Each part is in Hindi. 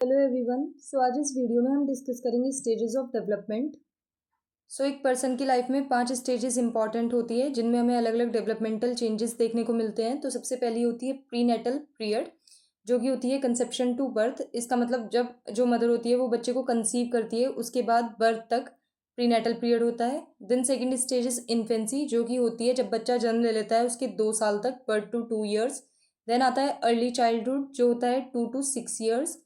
Hello everyone. आज इस वीडियो में हम डिस्कस करेंगे स्टेजेस ऑफ डेवलपमेंट। एक पर्सन की लाइफ में 5 स्टेजेस इंपॉर्टेंट होती है जिनमें हमें अलग अलग डेवलपमेंटल चेंजेस देखने को मिलते हैं। तो सबसे पहली होती है प्रीनेटल पीरियड, जो कि होती है कंसेप्शन टू बर्थ। इसका मतलब जब जो मदर होती है वो बच्चे को कंसीव करती है, उसके बाद बर्थ तक प्रीनेटल पीरियड होता है। Then second stage is infancy, जो कि होती है जब बच्चा जन्म ले लेता है उसके 2 साल तक, बर्थ टू 2 ईयर्स। देन आता है अर्ली चाइल्डहुड, जो होता है 2 to 6 years.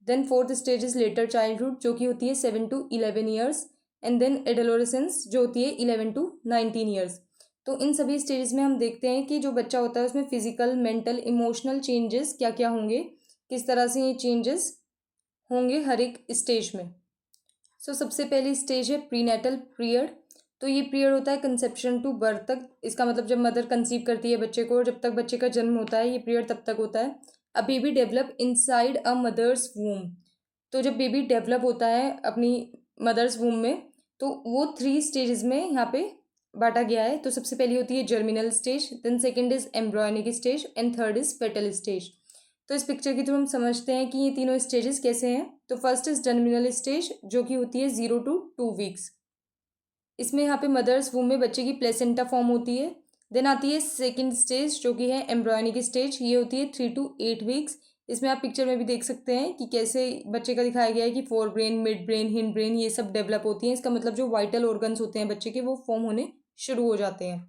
Then fourth stage is later childhood, जो कि होती है 7 to 11 years. And then adolescence, जो होती है 11 to 19 ईयर्स। तो इन सभी स्टेजेस में हम देखते हैं कि जो बच्चा होता है उसमें फिजिकल, मेंटल, इमोशनल चेंजेस क्या क्या होंगे, किस तरह से ये चेंजेस होंगे हर एक स्टेज में। सबसे पहली स्टेज है प्रीनेटल पीरियड। तो ये पीरियड होता है कंसेप्शन टू बर्थ तक। इसका मतलब जब मदर कंसीव करती है बच्चे को और जब तक बच्चे का जन्म होता है, ये पीरियड तब तक होता है। A baby develop inside a mother's womb. तो जब बेबी डेवलप होता है अपनी मदर्स वूम में, तो वो 3 स्टेजेस में यहाँ पे बांटा गया है। तो सबसे पहली होती है germinal stage, then second is embryonic stage and third is fetal stage. तो इस पिक्चर के थ्रू हम समझते हैं कि ये तीनों स्टेजेस कैसे हैं। तो फर्स्ट इज जर्मिनल स्टेज, जो कि होती है 0 to 2 वीक्स। इसमें यहाँ पे मदर्स वूम में बच्चे की प्लेसेंटा फॉर्म होती है। देन आती है सेकंड स्टेज, जो कि है एम्ब्रॉयनिक स्टेज। ये होती है 3 to 8 वीक्स। इसमें आप पिक्चर में भी देख सकते हैं कि कैसे बच्चे का दिखाया गया है कि fore brain, mid brain, hind brain ये सब डेवलप होती हैं। इसका मतलब जो वाइटल ऑर्गन्स होते हैं बच्चे के वो फॉर्म होने शुरू हो जाते हैं।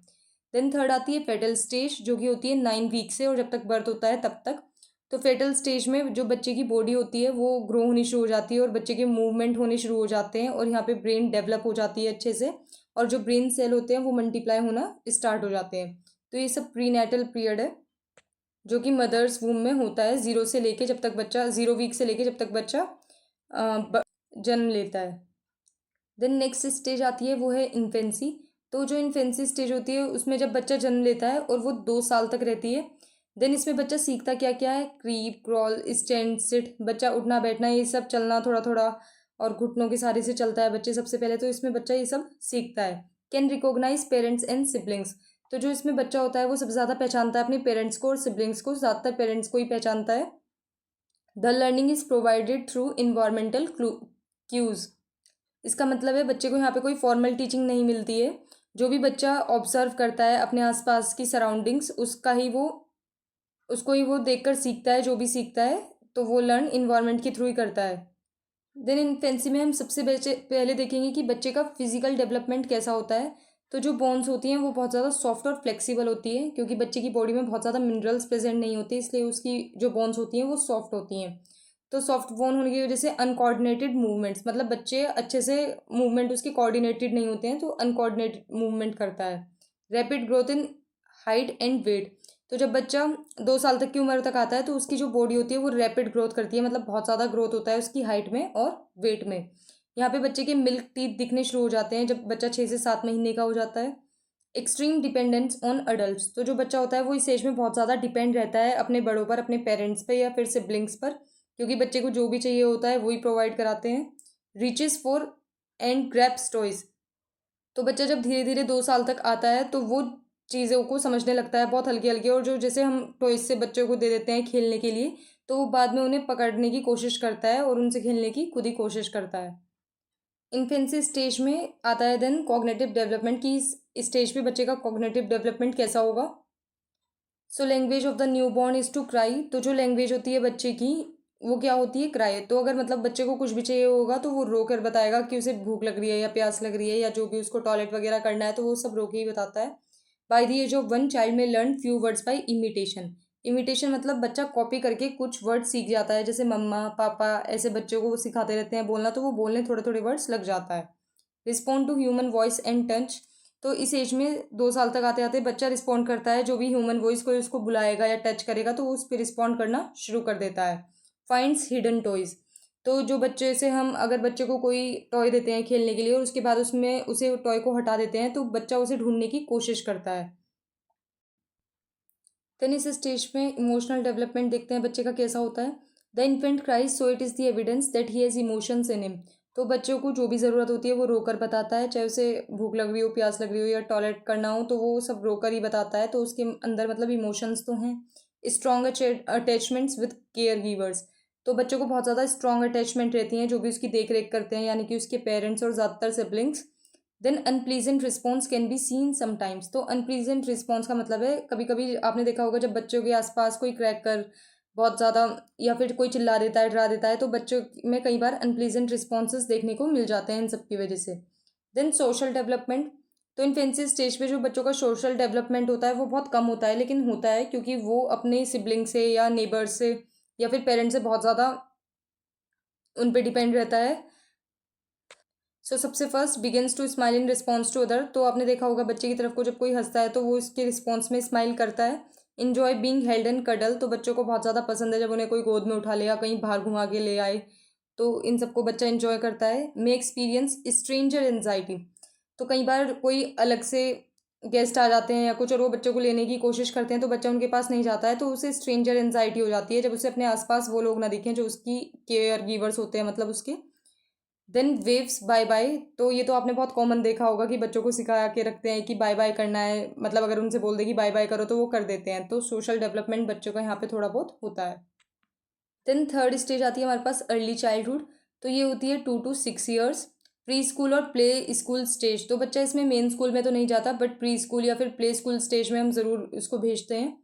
देन थर्ड आती है फेटल स्टेज, जो कि होती है 9 वीक से और जब तक बर्थ होता है तब तक। तो फेटल स्टेज में जो बच्चे की बॉडी होती है वो ग्रो होनी शुरू हो जाती है और बच्चे के मूवमेंट होने शुरू हो जाते हैं और यहाँ पे ब्रेन डेवलप हो जाती है अच्छे से, और जो ब्रेन सेल होते हैं वो मल्टीप्लाई होना स्टार्ट हो जाते हैं। तो ये सब प्रीनेटल पीरियड है जो कि मदर्स वूम में होता है, 0 वीक से लेके जब तक बच्चा जन्म लेता है। देन नेक्स्ट स्टेज आती है वो है इन्फेंसी। तो जो इन्फेंसी स्टेज होती है उसमें जब बच्चा जन्म लेता है और वो 2 साल तक रहती है। देन इसमें बच्चा सीखता क्या क्या है, क्रीप, क्रॉल, स्टैंड, सिट, बच्चा उठना बैठना ये सब, चलना थोड़ा थोड़ा, और घुटनों के सहारे से चलता है बच्चे सबसे पहले। तो इसमें बच्चा ये सब सीखता है। Can recognise parents and siblings. तो जो इसमें बच्चा होता है वो सबसे ज़्यादा पहचानता है अपने पेरेंट्स को और सिबलिंग्स को, ज़्यादातर पेरेंट्स को ही पहचानता है। The learning is provided through environmental cues. इसका मतलब है बच्चे को यहाँ पे कोई फॉर्मल टीचिंग नहीं मिलती है। जो भी बच्चा ऑब्जर्व करता है अपने आसपास की सराउंडिंग्स, उसको ही वो देखकर सीखता है। जो भी सीखता है तो वो लर्न इन्वायरमेंट के थ्रू ही करता है। देन इन्फेंसी में हम सबसे पहले देखेंगे कि बच्चे का फिजिकल डेवलपमेंट कैसा होता है। तो जो बोन्स होती हैं वो बहुत ज़्यादा सॉफ्ट और फ्लेक्सिबल होती है, क्योंकि बच्चे की बॉडी में बहुत ज़्यादा मिनरल्स प्रेजेंट नहीं होते, इसलिए उसकी जो बोन्स होती हैं वो सॉफ्ट होती हैं। तो सॉफ्ट बोन होने की वजह से अनकोऑर्डिनेटेड मूवमेंट्स, मतलब बच्चे अच्छे से मूवमेंट उसके कोऑर्डिनेटेड नहीं होते हैं, तो अनकोऑर्डिनेटेड मूवमेंट करता है। Rapid growth in height and weight. तो जब बच्चा 2 साल तक की उम्र तक आता है तो उसकी जो बॉडी होती है वो रैपिड ग्रोथ करती है, मतलब बहुत ज़्यादा ग्रोथ होता है उसकी हाइट में और वेट में। यहाँ पे बच्चे के मिल्क टीथ दिखने शुरू हो जाते हैं जब बच्चा 6 से 7 महीने का हो जाता है। Extreme dependence on adult. तो जो बच्चा होता है वो इस एज में बहुत ज़्यादा डिपेंड रहता है अपने बड़ों पर, अपने पेरेंट्स पर या फिर सिबलिंग्स पर, क्योंकि बच्चे को जो भी चाहिए होता है वही प्रोवाइड कराते हैं। Reaches for and grasps toys. तो बच्चा जब धीरे धीरे 2 साल तक आता है तो वो चीज़ों को समझने लगता है बहुत हल्के हल्के, और जो जैसे हम टॉयज से बच्चों को दे देते हैं खेलने के लिए, तो वो बाद में उन्हें पकड़ने की कोशिश करता है और उनसे खेलने की खुद ही कोशिश करता है। इन्फेंसी स्टेज में आता है देन कॉग्निटिव डेवलपमेंट, की इस स्टेज पे बच्चे का कॉग्निटिव डेवलपमेंट कैसा होगा। Language of the newborn is to cry. तो जो लैंग्वेज होती है बच्चे की वो क्या होती है, क्राई। तो अगर मतलब बच्चे को कुछ भी चाहिए होगा तो वो रो कर बताएगा कि उसे भूख लग रही है या प्यास लग रही है या जो भी उसको टॉयलेट वगैरह करना है, तो वो सब रो के ही बताता है। By the age of 1 child में learn few words by imitation. Imitation मतलब बच्चा कॉपी करके कुछ वर्ड सीख जाता है, जैसे मम्मा, पापा, ऐसे बच्चों को वो सिखाते रहते हैं बोलना, तो वो बोलने थोड़े थोड़े वर्ड्स लग जाता है। Respond to human voice and touch. तो इस एज में 2 साल तक आते आते बच्चा रिस्पॉन्ड करता है, जो भी ह्यूमन वॉइस को उसको बुलाएगा या टच करेगा तो वो उस पर रिस्पॉन्ड करना शुरू कर देता है। Finds hidden toys. तो जो बच्चे से हम अगर बच्चे को कोई टॉय देते हैं खेलने के लिए और उसके बाद उसमें उसे टॉय को हटा देते हैं तो बच्चा उसे ढूंढने की कोशिश करता है। देन इस स्टेज में इमोशनल डेवलपमेंट देखते हैं बच्चे का कैसा होता है। The infant cries so it is the evidence that he has emotions in him. तो बच्चों को जो भी ज़रूरत होती है वो रोकर बताता है, चाहे उसे भूख लग रही हो, प्यास लग रही हो या टॉयलेट करना हो, तो वो सब रोकर ही बताता है। तो उसके अंदर मतलब इमोशंस तो हैं। Strong attachments with care givers. तो बच्चों को बहुत ज़्यादा स्ट्रॉन्ग अटैचमेंट रहती हैं जो भी उसकी देख रेख करते हैं, यानी कि उसके पेरेंट्स और ज़्यादातर siblings. Then unpleasant response can be seen sometimes. तो अनप्लीजेंट रिस्पॉन्स का मतलब है कभी कभी आपने देखा होगा जब बच्चों के आसपास कोई क्रैक कर बहुत ज़्यादा या फिर कोई चिल्ला देता है, डरा देता है, तो बच्चों में कई बार अनप्लीजेंट रिस्पॉन्सेज देखने को मिल जाते हैं इन सब की वजह से। Then social development. तो इन्फेंसी स्टेज पे जो बच्चों का सोशल डेवलपमेंट होता है वो बहुत कम होता है, लेकिन होता है क्योंकि वो अपने सिबलिंग से या नेबर से या फिर पेरेंट्स से बहुत ज़्यादा उन पे डिपेंड रहता है। सो सबसे first begins to smile in response to other. तो आपने देखा होगा बच्चे की तरफ को जब कोई हंसता है तो वो इसके रिस्पॉन्स में स्माइल करता है। Enjoy being held and cuddle. तो बच्चों को बहुत ज़्यादा पसंद है जब उन्हें कोई गोद में उठा ले या कहीं बाहर घुमा के ले आए, तो इन सबको बच्चा इन्जॉय करता है। मे एक्सपीरियंस स्ट्रेंजर एनजाइटी। तो कई बार कोई अलग से गेस्ट आ जाते हैं या कुछ और वो बच्चों को लेने की कोशिश करते हैं तो बच्चा उनके पास नहीं जाता है, तो उसे स्ट्रेंजर एनजाइटी हो जाती है जब उसे अपने आसपास वो लोग ना दिखें जो उसकी केयर गिवर्स होते हैं, मतलब उसके। Then waves bye bye. तो ये तो आपने बहुत कॉमन देखा होगा कि बच्चों को सिखा के रखते हैं कि बाय बाय करना है, मतलब अगर उनसे बोल दे कि बाय बाय करो तो वो कर देते हैं। तो सोशल डेवलपमेंट बच्चों का यहाँ पे थोड़ा बहुत होता है। देन थर्ड स्टेज आती है हमारे पास अर्ली चाइल्डहुड। तो ये होती है 2 to 6 ईयर्स। प्री स्कूल और प्ले स्कूल स्टेज। तो बच्चा इसमें मेन स्कूल में तो नहीं जाता, बट प्री स्कूल या फिर प्ले स्कूल स्टेज में हम ज़रूर उसको भेजते हैं।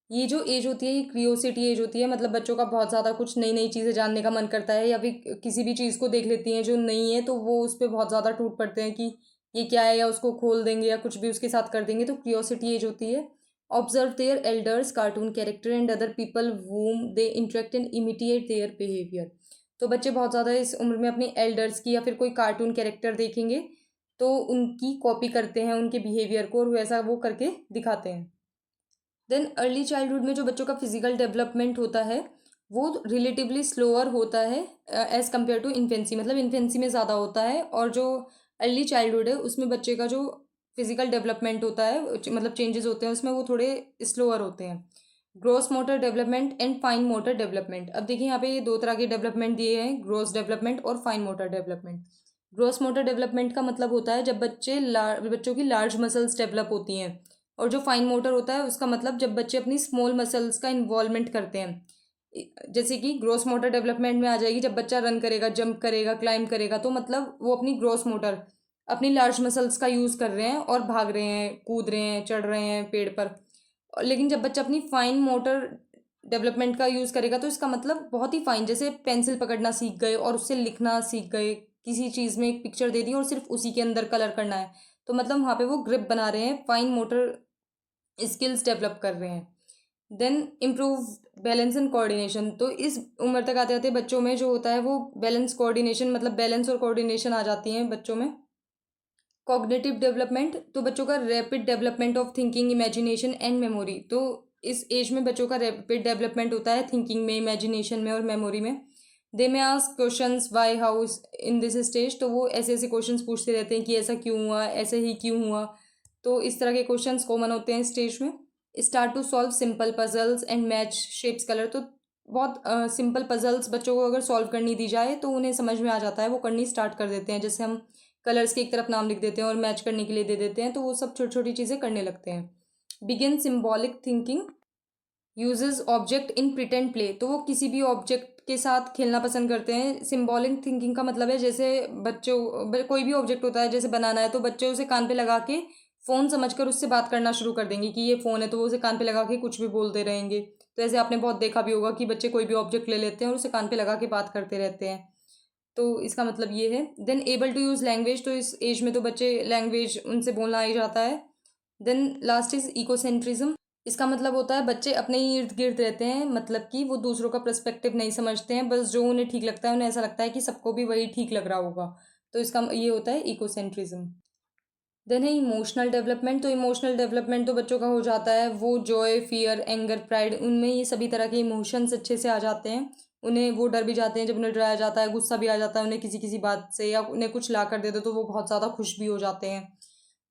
ये जो एज होती है ये क्रियोसिटी एज होती है, मतलब बच्चों का बहुत ज़्यादा कुछ नई नई चीज़ें जानने का मन करता है, या फिर किसी भी चीज़ को देख लेती हैं जो नहीं है तो वो उस पर बहुत ज़्यादा टूट पड़ते हैं कि ये क्या है, या उसको खोल देंगे या कुछ भी उसके साथ कर देंगे। तो क्रियोसिटी एज होती है। Observe their elders, cartoon character and other people whom they interact and imitate their behaviour. तो बच्चे बहुत ज़्यादा इस उम्र में अपने एल्डर्स की या फिर कोई कार्टून कैरेक्टर देखेंगे तो उनकी कॉपी करते हैं, उनके बिहेवियर को, और वैसा वो करके दिखाते हैं। देन अर्ली चाइल्डहुड में जो बच्चों का फिजिकल डेवलपमेंट होता है वो रिलेटिवली स्लोअर होता है एज़ कम्पेयर टू इन्फेंसी। मतलब इन्फेंसी में ज़्यादा होता है, और जो अर्ली चाइल्डहुड है उसमें बच्चे का जो फिजिकल डेवलपमेंट होता है मतलब चेंजेस होते हैं उसमें वो थोड़े स्लोअर होते हैं। Gross motor development and fine motor development. अब देखिए यहाँ पे ये दो तरह के डेवलपमेंट दिए हैं, ग्रोस डेवलपमेंट और fine motor development. Gross motor development का मतलब होता है जब बच्चों की लार्ज मसल्स डेवलप होती हैं, और जो फाइन मोटर होता है उसका मतलब जब बच्चे अपनी स्मॉल मसल्स का इन्वॉल्वमेंट करते हैं। जैसे कि ग्रोस मोटर डेवलपमेंट में आ जाएगी जब बच्चा रन करेगा, जंप करेगा, क्लाइंब करेगा, तो मतलब वो अपनी ग्रोस मोटर, अपनी लार्ज मसल्स का यूज़ कर रहे हैं और भाग रहे हैं, कूद रहे हैं, चढ़ रहे हैं पेड़ पर। लेकिन जब बच्चा अपनी फाइन मोटर डेवलपमेंट का यूज़ करेगा तो इसका मतलब बहुत ही फाइन, जैसे पेंसिल पकड़ना सीख गए और उससे लिखना सीख गए, किसी चीज़ में एक पिक्चर दे दी और सिर्फ उसी के अंदर कलर करना है, तो मतलब वहाँ पे वो ग्रिप बना रहे हैं, फाइन मोटर स्किल्स डेवलप कर रहे हैं। Then improve balance and coordination. तो इस उम्र तक आते आते बच्चों में जो होता है वो बैलेंस कोऑर्डिनेशन, मतलब बैलेंस और कोऑर्डिनेशन आ जाती हैं बच्चों में। Cognitive development. तो बच्चों का rapid development of thinking, imagination and memory. तो इस एज में बच्चों का रैपिड डेवलपमेंट होता है थिंकिंग में, इमेजिनेशन में और मेमोरी में। दे में ask questions why how in this stage. तो वो ऐसे ऐसे क्वेश्चंस पूछते रहते हैं कि ऐसा क्यों हुआ, ऐसे ही क्यों हुआ। तो इस तरह के क्वेश्चंस कॉमन होते हैं स्टेज में। Start to solve simple puzzles and match shapes colour. तो बहुत सिंपल पजल्स बच्चों को अगर सॉल्व करनी दी जाए तो उन्हें समझ में आ जाता है, वो करनी स्टार्ट कर देते हैं। जैसे हम कलर्स की एक तरफ नाम लिख देते हैं और मैच करने के लिए दे देते हैं, तो वो सब छोटी छोटी चीज़ें करने लगते हैं। Begin symbolic thinking, uses object in pretend play. तो वो किसी भी ऑब्जेक्ट के साथ खेलना पसंद करते हैं। सिम्बॉलिक थिंकिंग का मतलब है जैसे कोई भी ऑब्जेक्ट होता है, जैसे बनाना है तो बच्चे उसे कान पे लगा के फ़ोन समझकर उससे बात करना शुरू कर देंगे कि ये फ़ोन है, तो वो उसे कान पे लगा के कुछ भी बोलते रहेंगे। तो ऐसे आपने बहुत देखा भी होगा कि बच्चे कोई भी ऑब्जेक्ट ले लेते हैं और उसे कान पे लगा के बात करते रहते हैं। तो इसका मतलब ये है। Then able to use language. तो इस एज में तो बच्चे लैंग्वेज उनसे बोलना आ ही जाता है। Then last is egocentrism. इसका मतलब होता है बच्चे अपने ही इर्द गिर्द रहते हैं, मतलब कि वो दूसरों का पर्सपेक्टिव नहीं समझते हैं, बस जो उन्हें ठीक लगता है उन्हें ऐसा लगता है कि सबको भी वही ठीक लग रहा होगा। तो इसका ये होता है इकोसेंट्रिज्म। देन है इमोशनल डेवलपमेंट। तो इमोशनल डेवलपमेंट तो बच्चों का हो जाता है वो जॉय, फियर, एंगर, प्राइड, उनमें ये सभी तरह के इमोशंस अच्छे से आ जाते हैं। उन्हें वो डर भी जाते हैं जब उन्हें डराया जाता है, गुस्सा भी आ जाता है उन्हें किसी किसी बात से, या उन्हें कुछ ला कर दे दो तो वो बहुत ज़्यादा खुश भी हो जाते हैं।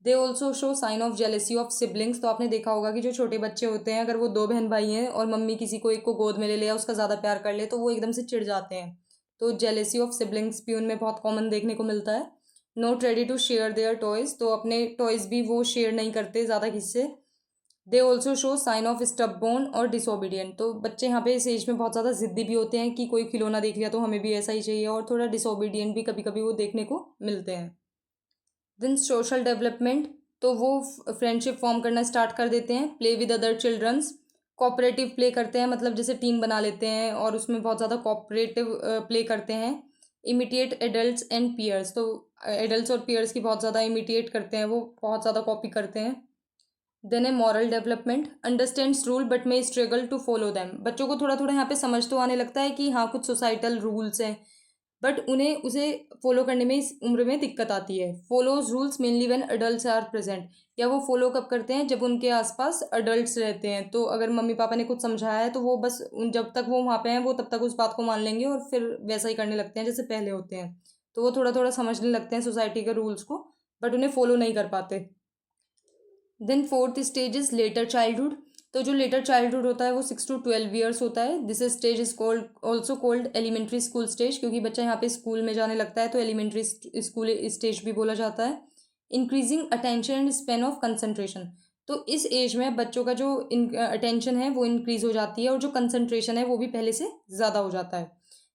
They also show sign of jealousy of siblings. तो आपने देखा होगा कि जो छोटे बच्चे होते हैं, अगर वो दो बहन भाई हैं और मम्मी किसी को एक को गोद में ले ले या उसका ज़्यादा प्यार कर ले तो वो एकदम से चिढ़ जाते हैं। तो जेलेसी ऑफ सिबलिंग्स भी उनमें बहुत कॉमन देखने को मिलता है। Not ready to share their toys. तो अपने टॉयज़ भी वो शेयर नहीं करते ज़्यादा किसी से। They also show sign of stubborn और डिसोबीडियंट। तो बच्चे यहाँ पे इस एज में बहुत ज़्यादा ज़िद्दी भी होते हैं कि कोई खिलौना देख लिया तो हमें भी ऐसा ही चाहिए, और थोड़ा डिसोबीडियंट भी कभी कभी वो देखने को मिलते हैं। देन सोशल डेवलपमेंट, तो वो फ्रेंडशिप फॉर्म करना स्टार्ट कर देते हैं। Play with other childrens, cooperative play करते हैं, मतलब जैसे टीम बना लेते हैं और उसमें बहुत ज़्यादा कोऑपरेटिव प्ले करते हैं। इमिटिएट एडल्ट्स एंड पीयर्स, तो एडल्ट्स और पीयर्स की बहुत ज़्यादा इमिटिएट करते हैं, वो बहुत ज़्यादा कॉपी करते हैं। Then a moral development, understands rule but may struggle to follow them. बच्चों को थोड़ा थोड़ा यहाँ पे समझ तो आने लगता है कि हाँ कुछ सोसाइटल रूल्स हैं, बट उन्हें उसे फॉलो करने में इस उम्र में दिक्कत आती है। Follows rules mainly when adults are present, या वो फॉलो कब करते हैं जब उनके आसपास अडल्ट्स रहते हैं। तो अगर मम्मी पापा ने कुछ समझाया है तो वो बस उन जब तक वो वहाँ पे हैं वो तब तक उस बात को मान लेंगे और फिर वैसा ही करने लगते हैं जैसे पहले होते हैं। तो वो थोड़ा थोड़ा समझने लगते हैं सोसाइटी के रूल्स को, बट उन्हें फॉलो नहीं कर पाते। Then fourth stage is later childhood. तो जो लेटर चाइल्डहुड होता है वो 6 to 12 ईयर्स होता है। This stage is called also called elementary school stage, क्योंकि बच्चा यहाँ पे स्कूल में जाने लगता है तो एलिमेंट्री स्कूल स्टेज भी बोला जाता है। Increasing attention and span of concentration, तो इस एज में बच्चों का जो अटेंशन है वो इंक्रीज हो जाती है और जो कंसंट्रेशन है वो भी पहले से ज़्यादा हो जाता है।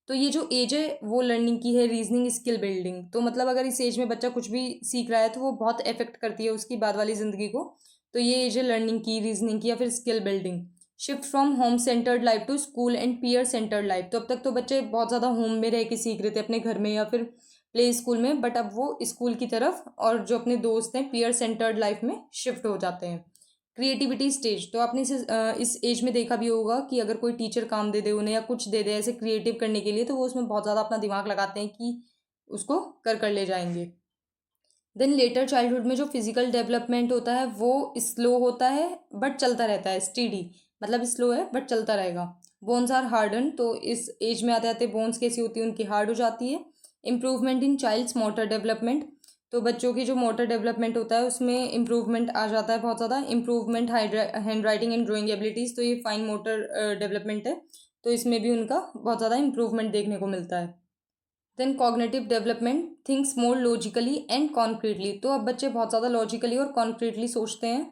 तो ये जो एज है वो लर्निंग की है, रीजनिंग स्किल बिल्डिंग। तो मतलब अगर इस एज में बच्चा कुछ भी सीख रहा है तो वो बहुत इफेक्ट करती है उसकी बाद वाली ज़िंदगी को। तो ये एज है लर्निंग की, रीजनिंग की या फिर skill building. Shift from home centred life to school and peer centred life, तो अब तक तो बच्चे बहुत ज़्यादा होम में रह के सीख रहे थे अपने घर में या फिर प्ले स्कूल में, बट अब वो स्कूल की तरफ और जो अपने दोस्त हैं पीयर सेंटर्ड लाइफ में शिफ्ट हो जाते हैं। क्रिएटिविटी स्टेज, तो आपने इस एज में देखा भी होगा कि अगर कोई टीचर काम दे दे उन्हें या कुछ दे दे ऐसे क्रिएटिव करने के लिए, तो वो उसमें बहुत ज़्यादा अपना दिमाग लगाते हैं कि उसको कर ले जाएंगे। देन लेटर चाइल्डहुड में जो फिजिकल डेवलपमेंट होता है वो स्लो होता है बट चलता रहता है, स्टीडी, मतलब स्लो है बट चलता रहेगा। बोन्स आर हार्डन, तो इस एज में आते आते बोन्स कैसी होती है उनकी हार्ड हो जाती है। Improvement in child's motor development, तो बच्चों की जो मोटर डेवलपमेंट होता है उसमें इम्प्रूवमेंट आ जाता है बहुत ज़्यादा। Improvement hand writing and drawing abilities, तो ये फाइन मोटर डेवलपमेंट है, तो इसमें भी उनका बहुत ज़्यादा इम्प्रूवमेंट देखने को मिलता है। Then cognitive development, thinks more logically and concretely, तो अब बच्चे बहुत ज़्यादा लॉजिकली और कॉन्क्रीटली सोचते हैं,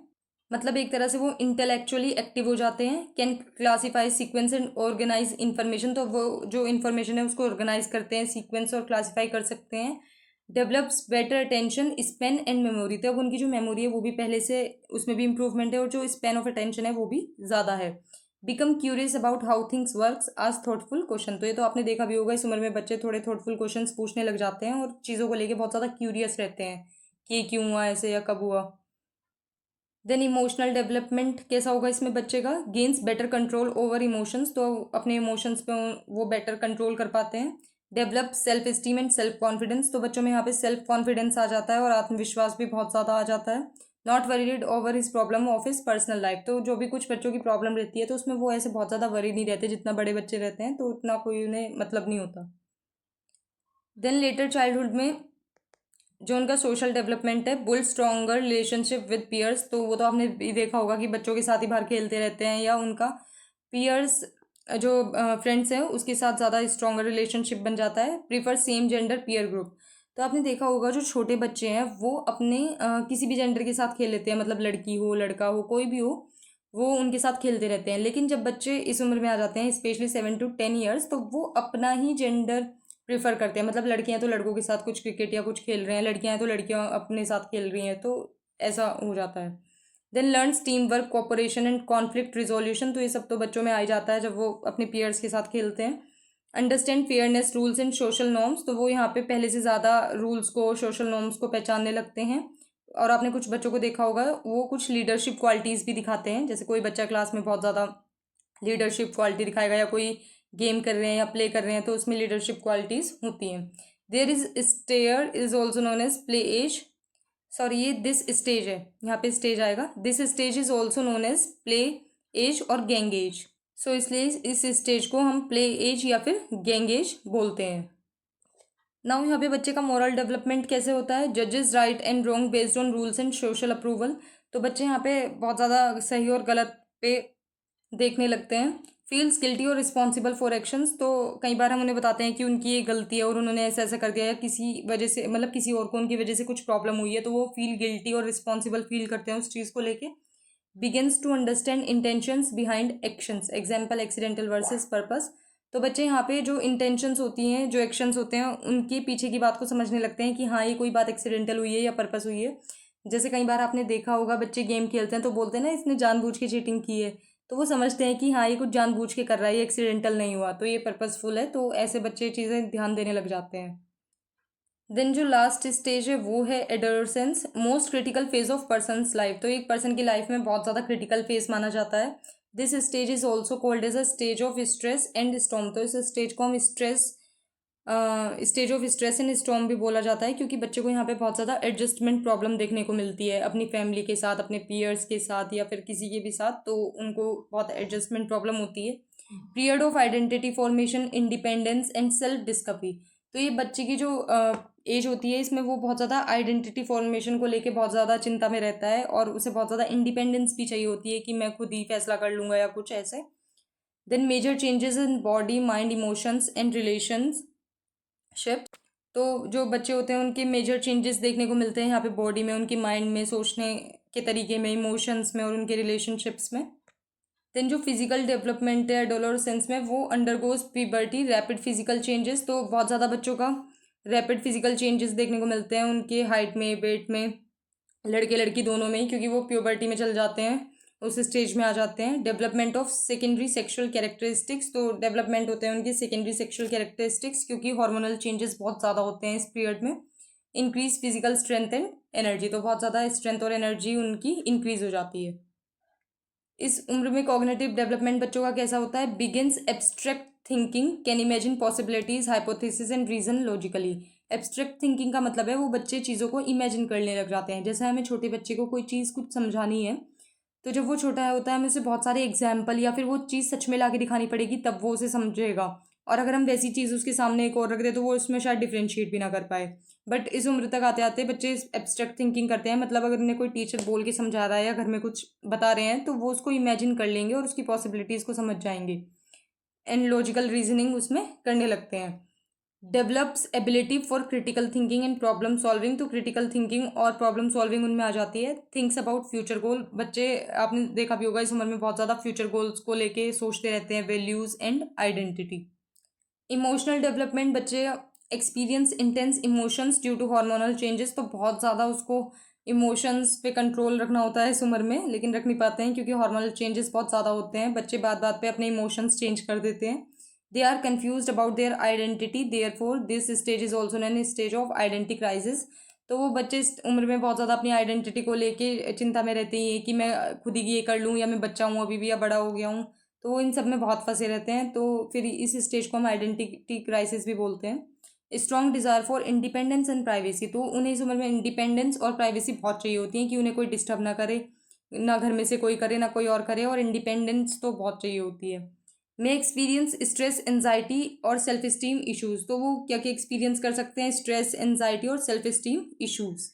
मतलब एक तरह से वो इंटेलेक्चुअली एक्टिव हो जाते हैं। Can classify sequence and organise information, तो वो जो इन्फॉर्मेशन है उसको ऑर्गेनाइज करते हैं, सीक्वेंस और क्लासीफाई कर सकते हैं। Develops better attention Spain and memory, तो अब उनकी जो मेमोरी है वो भी पहले से उसमें भी इम्प्रूवमेंट है और जो स्पेन ऑफ अटेंशन है वो भी ज़्यादा है। Become curious about how things works, आज थॉटफुल क्वेश्चन, तो ये तो आपने देखा भी होगा इस उम्र में बच्चे थोड़े थॉटफुल क्वेश्चंस पूछने लग जाते हैं और चीज़ों को लेके बहुत ज़्यादा क्यूरियस रहते हैं कि ये क्यों हुआ ऐसे या कब हुआ। देन इमोशनल डेवलपमेंट कैसा होगा इसमें बच्चे का, gains better control over emotions, तो अपने इमोशंस पे वो बेटर कंट्रोल कर पाते हैं। Develop self esteem and self confidence, तो बच्चों में यहाँ पे सेल्फ कॉन्फिडेंस आ जाता है और आत्मविश्वास भी बहुत ज़्यादा आ जाता है। Not worried over his problem of his personal life, तो जो भी कुछ बच्चों की प्रॉब्लम रहती है तो उसमें वो ऐसे बहुत ज़्यादा वरी नहीं रहते, जितना बड़े बच्चे रहते हैं तो उतना कोई उन्हें मतलब नहीं होता। देन लेटर चाइल्डहुड में जो उनका सोशल डेवलपमेंट है, build stronger relationship with peers, तो वो तो आपने भी देखा होगा कि बच्चों के साथ ही बाहर खेलते रहते हैं या उनका पीयर्स जो फ्रेंड्स हैं उसके साथ ज़्यादा स्ट्रॉन्गर रिलेशनशिप बन जाता है। Prefer same gender peer group, तो आपने देखा होगा जो छोटे बच्चे हैं वो अपने किसी भी जेंडर के साथ खेल लेते हैं, मतलब लड़की हो लड़का हो कोई भी हो वो उनके साथ खेलते रहते हैं। लेकिन जब बच्चे इस उम्र में आ जाते हैं स्पेशली 7 to 10 ईयर्स, तो वो अपना ही जेंडर प्रेफर करते हैं, मतलब लड़कियां तो लड़कों के साथ कुछ क्रिकेट या कुछ खेल रहे हैं, लड़कियां हैं तो लड़कियां अपने साथ खेल रही हैं, तो ऐसा हो जाता है। Then learns team work cooperation and conflict resolution, तो ये सब तो बच्चों में आ ही जाता है जब वो अपने पीयर्स के साथ खेलते हैं। Understand fairness rules and social norms, तो वो यहाँ पे पहले से ज़्यादा रूल्स को सोशल नॉर्म्स को पहचानने लगते हैं। और आपने कुछ बच्चों को देखा होगा वो कुछ लीडरशिप क्वालिटीज़ भी दिखाते हैं, जैसे कोई बच्चा क्लास में बहुत ज़्यादा लीडरशिप क्वालिटी दिखाएगा या कोई गेम कर रहे हैं या प्ले कर रहे हैं तो उसमें लीडरशिप क्वालिटीज़ होती हैं। There is stair is also known as play age, sorry ये दिस स्टेज है, यहाँ पे स्टेज आएगा। This stage is also known as play age और गैंग एज, सो इसलिए इस स्टेज को हम प्ले एज या फिर गैंग एज बोलते हैं। नाउ यहाँ पे बच्चे का मोरल डेवलपमेंट कैसे होता है, जजेस right and wrong based on rules and social approval, तो बच्चे यहाँ पे बहुत ज़्यादा सही और गलत पे देखने लगते हैं। फील्स गिल्टी और रिस्पॉन्सिबल फॉर एक्शंस, तो कई बार हम उन्हें बताते हैं कि उनकी ये गलती है और उन्होंने ऐसा ऐसा कर दिया या किसी वजह से मतलब किसी और को उनकी वजह से कुछ प्रॉब्लम हुई है, तो वो फील गिल्टी और रिस्पॉन्सिबल फील करते हैं उस चीज़ को लेके। Begins to understand intentions behind actions, example accidental versus purpose. तो बच्चे यहाँ पे जो इंटेंशंस होती हैं, जो एक्शंस होते हैं, उनके पीछे की बात को समझने लगते हैं कि हाँ ये कोई बात एक्सीडेंटल हुई है या पर्पस हुई है। जैसे कई बार आपने देखा होगा बच्चे गेम खेलते हैं तो बोलते हैं ना इसने जानबूझ के चीटिंग की है, तो वो समझते हैं कि हाँ ये कुछ जानबूझ के कर रहा है, ये एक्सीडेंटल नहीं हुआ, तो ये पर्पसफुल है। तो ऐसे बच्चे चीज़ें ध्यान देने लग जाते हैं। देन जो लास्ट स्टेज है वो है adolescence, most critical phase of persons life. तो एक पर्सन की लाइफ में बहुत ज़्यादा क्रिटिकल फेज माना जाता है। This stage is also called as a stage of stress and storm. तो इस स्टेज को हम stage of stress and storm भी बोला जाता है, क्योंकि बच्चे को यहाँ पे बहुत ज़्यादा एडजस्टमेंट प्रॉब्लम देखने को मिलती है अपनी फैमिली के साथ, अपने पीयर्स के साथ या फिर किसी के भी साथ, तो उनको बहुत एडजस्टमेंट प्रॉब्लम होती है। Period of identity formation, independence and self discovery. तो ये बच्चे की जो एज होती है इसमें वो बहुत ज़्यादा आइडेंटिटी फॉर्मेशन को लेके बहुत ज़्यादा चिंता में रहता है, और उसे बहुत ज़्यादा इंडिपेंडेंस भी चाहिए होती है कि मैं खुद ही फैसला कर लूँगा या कुछ ऐसे। Then major changes in body, mind, emotions and relationship. तो जो बच्चे होते हैं उनके मेजर चेंजेस देखने को मिलते हैं यहाँ पे बॉडी में, उनकी माइंड में, सोचने के तरीके में, इमोशंस में और उनके रिलेशनशिप्स में। देन जो फिजिकल डेवलपमेंट है एडोलसेंस में, वो undergoes puberty, rapid physical changes. तो बहुत ज़्यादा बच्चों का रैपिड फिजिकल चेंजेस देखने को मिलते हैं उनके हाइट में, वेट में, लड़के लड़की दोनों में ही, क्योंकि वो प्यूबर्टी में चल जाते हैं, उस स्टेज में आ जाते हैं। Development of secondary sexual characteristics. तो डेवलपमेंट होते हैं उनकी सेकेंडरी सेक्सुअल कैरेक्टरिस्टिक्स, क्योंकि हार्मोनल चेंजेस बहुत ज़्यादा होते हैं इस पीरियड में। Increase physical strength and energy. तो बहुत ज़्यादा स्ट्रेंथ और एनर्जी उनकी इंक्रीज हो जाती है। इस उम्र में कॉग्निटिव डेवलपमेंट बच्चों का कैसा होता है? Begins abstract thinking, can imagine possibilities, hypothesis and reason logically. Abstract thinking का मतलब है वो बच्चे चीज़ों को इमेजिन करने लग जाते हैं। जैसे हमें छोटे बच्चे को कोई चीज़ कुछ समझानी है, तो जब वो छोटा होता है हमें उसे बहुत सारे एग्जाम्पल या फिर वो चीज़ सच में ला के दिखानी पड़ेगी, तब वो उसे समझेगा। और अगर हम वैसी चीज़ उसके सामने एक और रख दे तो वो उसमें शायद डिफ्रेंशिएट भी ना कर पाए। बट इस उम्र तक आते आते बच्चे एब्स्ट्रैक्ट थिंकिंग करते हैं, मतलब अगर उन्हें कोई टीचर बोल के समझा रहा है या घर में कुछ बता रहे हैं तो वो उसको इमेजिन कर लेंगे और उसकी पॉसिबिलिटीज़ को समझ जाएंगे, एंड लॉजिकल रीजनिंग उसमें करने लगते हैं। Develops ability for critical thinking and problem solving. तो क्रिटिकल थिंकिंग और प्रॉब्लम सॉल्विंग उनमें आ जाती है। Thinks about future goal. बच्चे, आपने देखा भी होगा इस उम्र में बहुत ज़्यादा फ्यूचर गोल्स को लेके सोचते रहते हैं, values and identity. Emotional development, बच्चे experience intense emotions due to hormonal changes. तो बहुत ज़्यादा उसको इमोशंस पे कंट्रोल रखना होता है इस उम्र में, लेकिन रख नहीं पाते हैं क्योंकि हार्मोनल चेंजेस बहुत ज़्यादा होते हैं। बच्चे बात बात पे अपने इमोशंस चेंज कर देते हैं। They are confused about their identity, therefore this stage is also known stage of identity crisis. तो वो बच्चे इस उम्र में बहुत ज़्यादा अपनी आइडेंटिटी को लेके चिंता में रहते हैं कि मैं खुद ही ये कर लूँ, या मैं बच्चा हूँ अभी भी या बड़ा हो गया हूँ, तो वो इन सब में बहुत फंसे रहते हैं। तो फिर इस स्टेज को हम आइडेंटिटी क्राइसिस भी बोलते हैं। Strong desire for independence and privacy. तो उन्हें इस उम्र में इंडिपेंडेंस और प्राइवेसी बहुत चाहिए होती है कि उन्हें कोई डिस्टर्ब ना करे, ना घर में से कोई करे ना कोई और करे, और इंडिपेंडेंस तो बहुत चाहिए होती है। मैं एक्सपीरियंस स्ट्रेस, एंजाइटी और सेल्फ स्टीम इशूज़। तो वो क्या क्या एक्सपीरियंस कर सकते हैं? स्ट्रेस, एंजाइटी और self esteem issues.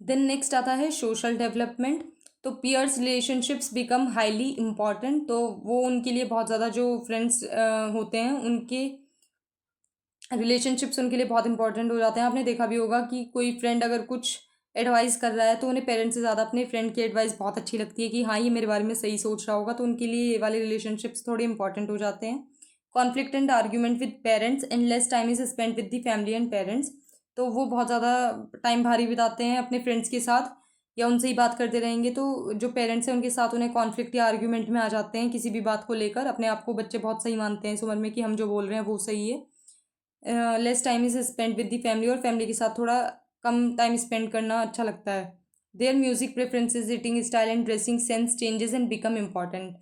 Then next आता है सोशल डेवलपमेंट। तो peers relationships become highly important. तो वो उनके लिए बहुत ज़्यादा, जो फ्रेंड्स होते हैं उनके रिलेशनशिप्स उनके लिए बहुत इंपॉर्टेंट हो जाते हैं। आपने देखा भी होगा कि कोई फ्रेंड अगर कुछ एडवाइस कर रहा है तो उन्हें पेरेंट्स से ज़्यादा अपने फ्रेंड की एडवाइस बहुत अच्छी लगती है कि हाँ ये मेरे बारे में सही सोच रहा होगा, तो उनके लिए ये वाले रिलेशनशिप्स थोड़े इंपॉर्टेंट हो जाते हैं। Conflict and argument with parents and less time is spend with the family and parents. तो वो बहुत ज़्यादा टाइम भारी बिताते हैं अपने फ्रेंड्स के साथ या उनसे ही बात करते रहेंगे, तो जो पेरेंट्स हैं उनके साथ उन्हें कॉन्फ्लिक्ट या आर्ग्यूमेंट में आ जाते हैं किसी भी बात को लेकर। अपने आप को बच्चे बहुत सही मानते हैं इस उम्र में कि हम जो बोल रहे हैं वो सही है। Less time is spend with the family, और फैमिली के साथ थोड़ा कम टाइम स्पेंड करना अच्छा लगता है। Their music preferences, eating style and dressing sense changes and become important.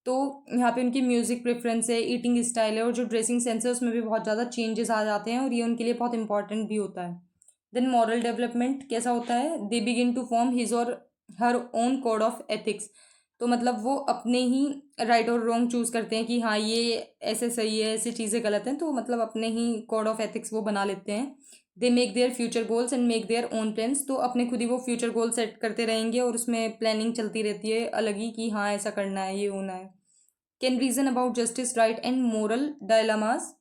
तो यहाँ पे उनकी म्यूजिक प्रेफरेंस है, ईटिंग स्टाइल है और जो ड्रेसिंग सेंस है उसमें भी बहुत ज़्यादा चेंजेस आ जाते हैं, और ये उनके लिए बहुत इंपॉर्टेंट भी होता है। देन मॉरल डेवलपमेंट कैसा होता है? They begin to form his or her own code of ethics. तो मतलब वो अपने ही राइट और रॉन्ग चूज़ करते हैं कि हाँ ये ऐसे सही है, ऐसी चीज़ें गलत हैं, तो मतलब अपने ही कोड ऑफ एथिक्स वो बना लेते हैं। They make their future goals and make their own plans. तो अपने खुद ही वो फ्यूचर गोल सेट करते रहेंगे और उसमें प्लानिंग चलती रहती है अलग ही कि हाँ ऐसा करना है, ये होना है। Can reason about justice, right and moral dilemmas.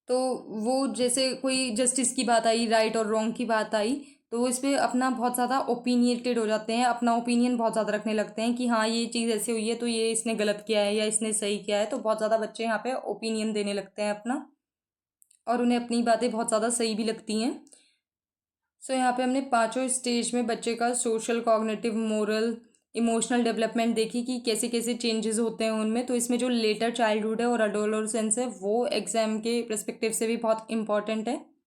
तो वो जैसे कोई जस्टिस की बात आई, राइट और रॉन्ग की बात आई, तो इस पे अपना बहुत ज़्यादा ओपिनियटेड हो जाते हैं, अपना ओपिनियन बहुत ज़्यादा रखने लगते हैं कि हाँ ये चीज़ ऐसे हुई है तो ये इसने गलत किया है या इसने सही किया है। तो बहुत ज़्यादा बच्चे यहाँ पे ओपिनियन देने लगते हैं अपना, और उन्हें अपनी बातें बहुत ज़्यादा सही भी लगती हैं। सो यहाँ पे हमने पांचों स्टेज में बच्चे का social, cognitive, moral, emotional development देखी कि कैसे कैसे चेंजेस होते हैं उनमें। तो इसमें जो लेटर चाइल्डहुड है और अडोलोसेंस है वो एग्जाम के परस्पेक्टिव से भी बहुत इंपॉर्टेंट है।